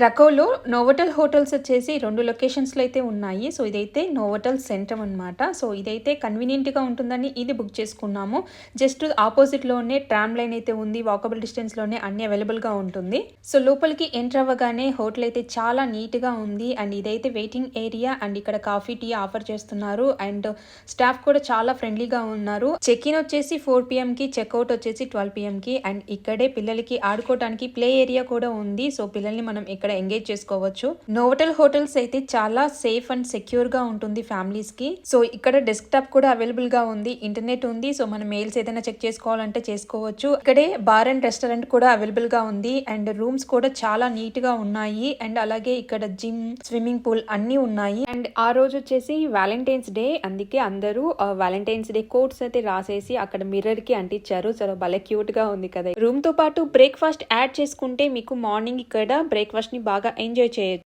క్రకోవ్‌లో Novotel hotels వచ్చేసి 2 లొకేషన్స్‌లో అయితే ఉన్నాయి. సో, ఇదైతే నోవోటెల్ సెంటర్ అనమాట. సో, ఇదైతే కన్వీనియంట్‌గా ఉంటుందని ఇది బుక్ చేసుకున్నాము. జస్ట్ ఆపోజిట్‌లోనే ట్రామ్ లైన్ అయితే ఉంది. వాకబుల్ డిస్టెన్స్‌లోనే అన్నీ అవైలబుల్‌గా ఉంటుంది. సో, లోపలికి ఎంటర్ అవ్వగానే హోటల్ అయితే చాలా నీట్‌గా ఉంది. అండ్ ఇదైతే వెయిటింగ్ ఏరియా అండ్ ఇక్కడ కాఫీ, టీ ఆఫర్ చేస్తున్నారు. అండ్ స్టాఫ్ కూడా చాలా ఫ్రెండ్లీగా ఉన్నారు. చెక్ ఇన్ వచ్చేసి 4 PM చెక్అవుట్ వచ్చేసి 12 PM అండ్ ఇక్కడే పిల్లలకి ఆడుకోవడానికి ప్లే ఏరియా కూడా ఉంది. సో, పిల్లల్ని మనం ఇక్కడ ఎంగేజ్ చేసుకోవచ్చు. నోవోటెల్ హోటల్స్ అయితే చాలా సేఫ్ అండ్ సెక్యూర్ గా ఉంటుంది ఫ్యామిలీస్ కి. సో, ఇక్కడ డెస్క్టాప్ కూడా అవైలబుల్ గా ఉంది. ఇంటర్నెట్ ఉంది. సో, మన మెయిల్స్ ఏదైనా చెక్ చేసుకోవాలంటే చేసుకోవచ్చు. ఇక్కడే బార్ అండ్ రెస్టారెంట్ కూడా అవైలబుల్ గా ఉంది. అండ్ రూమ్స్ కూడా చాలా నీట్ గా ఉన్నాయి. అండ్ అలాగే ఇక్కడ జిమ్, స్విమ్మింగ్ పూల్ అన్ని ఉన్నాయి. అండ్ ఆ రోజు వచ్చేసి వ్యాలంటైన్స్ డే, అందుకే అందరూ వ్యాలంటైన్స్ డే కోట్స్ అయితే రాసేసి అక్కడ మిర్రర్ కి అంటించారు. చాలా భలే క్యూట్ గా ఉంది కదా. రూమ్ తో పాటు బ్రేక్ఫాస్ట్ యాడ్ చేసుకుంటే మీకు మార్నింగ్ ఇక్కడ బ్రేక్ఫాస్ట్ ని బాగా ఎంజాయ్ చేయొచ్చు.